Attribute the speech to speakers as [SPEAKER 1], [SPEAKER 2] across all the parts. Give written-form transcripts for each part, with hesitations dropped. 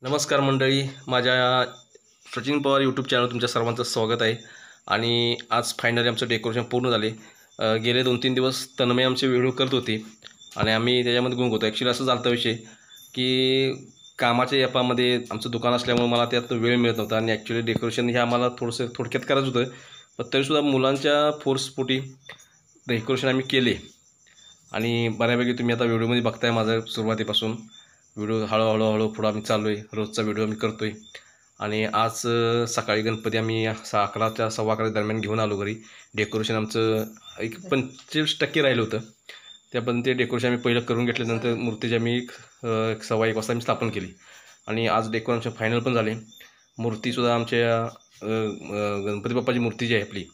[SPEAKER 1] नमस्कार मंडळी, माझ्या सचिन पवार यूट्यूब चॅनल तुमच्या सर्वांचं स्वागत आहे. आणि आज फायनली आमचं डेकोरेशन पूर्ण झाले. गेले 2-3 दिवस तन्मय आमचे व्हिडिओ करत होते आणि आम्ही त्याच्यामध्ये गुंग होतो. ॲक्च्युली असं झालं विषय की कामाच्या यापामध्ये आमचं दुकान असल्यामुळे मला त्यात वेळ मिळत नव्हता आणि ॲक्च्युली डेकोरेशन हे आम्हाला थोडंसं थोडक्यात करायचं होतं. पण तरीसुद्धा मुलांच्या फोर्सपोटी डेकोरेशन आम्ही केले आणि बऱ्यापैकी तुम्ही आता व्हिडिओमध्ये बघताय माझं सुरुवातीपासून व्हिडिओ हळूहळू पुढं आम्ही चाललो आहे. रोजचा व्हिडिओ आम्ही करतो आहे. आणि आज सकाळी गणपती आम्ही 11च्या 11:15 दरम्यान घेऊन आलो घरी. डेकोरेशन आमचं एक 25% राहिलं होतं. त्यापर्यंत ते डेकोरेशन आम्ही पहिलं करून घेतल्यानंतर मूर्तीची आम्ही 1:15 वाजता आम्ही स्थापन केली आणि आज डेकोरेशन फायनल पण झाले. मूर्तीसुद्धा आमच्या गणपती बाप्पाची मूर्ती जी आहे आपली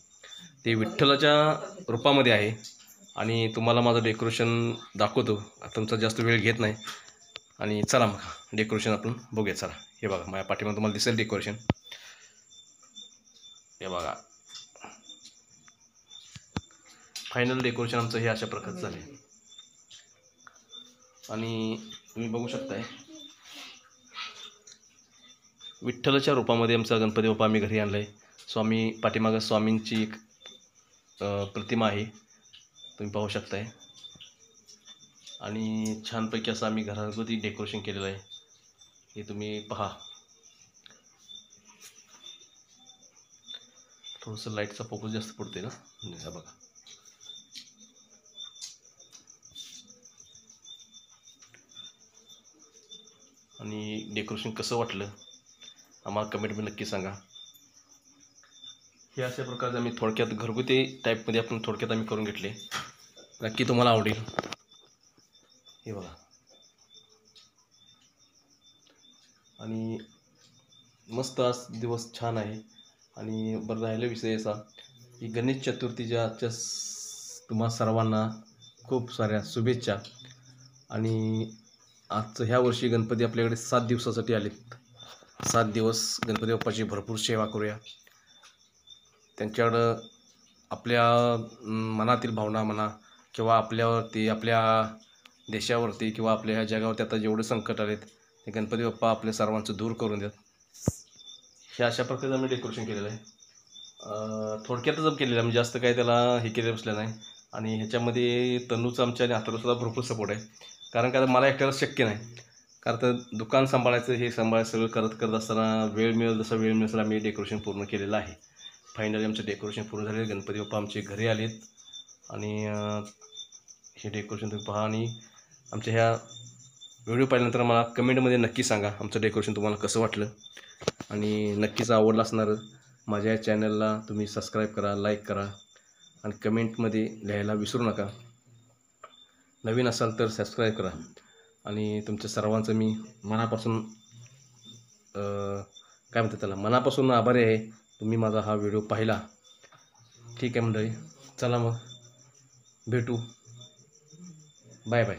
[SPEAKER 1] ती विठ्ठलाच्या रूपामध्ये आहे आणि तुम्हाला माझं डेकोरेशन दाखवतो. तुमचा जास्त वेळ घेत नाही आणि चला मग डेकोरेशन आपण बघूया. चला, हे बघा माझ्या पाठीमागे तुम्हाला दिसेल डेकोरेशन. हे बघा फायनल डेकोरेशन आमचं हे अशा प्रकारचं झाले आणि तुम्ही बघू शकताय विठ्ठलाच्या रूपामध्ये आमचा गणपती बाप्पा आम्ही घरी आणला आहे. स्वामी पाठीमागं स्वामींची एक प्रतिमा आहे, तुम्ही पाहू शकताय. आणि छानपैकी असं आम्ही घराघरी डेकोरेशन केलेलं आहे, हे तुम्ही पहा. थोडंसं लाईटचा फोकस जास्त पडते ना, हे बघा. आणि डेकोरेशन कसं वाटलं आम्हाला कमेंटमध्ये नक्की सांगा. हे अशा प्रकारे आम्ही थोडक्यात घरगुती टाईपमध्ये आपण थोडक्यात आम्ही करून घेतले. नक्की तुम्हाला आवडेल. हे बघा. आणि मस्त आज दिवस छान आहे. आणि बरं राहिलं विषय असा की गणेश चतुर्थीच्या आजच्या तुम्हा सर्वांना खूप साऱ्या शुभेच्छा. आणि आजचं ह्या वर्षी गणपती आपल्याकडे 7 दिवसासाठी आलेत. 7 दिवस गणपती बाप्पाची भरपूर सेवा करूया. त्यांच्याकडं आपल्या मनातील भावना म्हणा किंवा आपल्यावरती, आपल्या देशावरती किंवा आपल्या ह्या जगावरती आता जेवढे संकट आलेत ते गणपती बाप्पा आपल्या सर्वांचं दूर करून देत. हे अशा प्रकारे आम्ही डेकोरेशन केलेलं आहे. थोडक्यातच केलेलं आहे, आम्ही जास्त काही त्याला हे केलं बसलं नाही. आणि ह्याच्यामध्ये तनूचं आमच्या आणि हातालासुद्धा भरपूर सपोर्ट आहे. कारण का मला एकट्याला शक्य नाही, कारण तर दुकान सांभाळायचं, हे सांभाळायचं सगळं करत असताना वेळ मिळेल जसा वेळ मिळेल आम्ही डेकोरेशन पूर्ण केलेलं आहे. फायनली आमचं डेकोरेशन पूर्ण झाले. गणपती बाप्पा आमचे घरी आलेत आणि हे डेकोरेशन तुम्ही पहा. आणि आमच्या ह्या व्हिडिओ पाहिल्यानंतर मला कमेंटमध्ये नक्की सांगा आमचं डेकोरेशन तुम्हाला कसं वाटलं. आणि नक्कीच आवडलं असणार. माझ्या या चॅनलला तुम्ही सबस्क्राईब करा, लाईक करा आणि कमेंटमध्ये लिहायला विसरू नका. नवीन असाल तर सबस्क्राईब करा. आणि तुमच्या सर्वांचं मी मनापासून काय म्हणतात त्याला, मनापासून आभारी आहे. तुम्ही माझा हा व्हिडिओ पाहिला. ठीक आहे मंडळी, चला मग भेटू. Bye bye.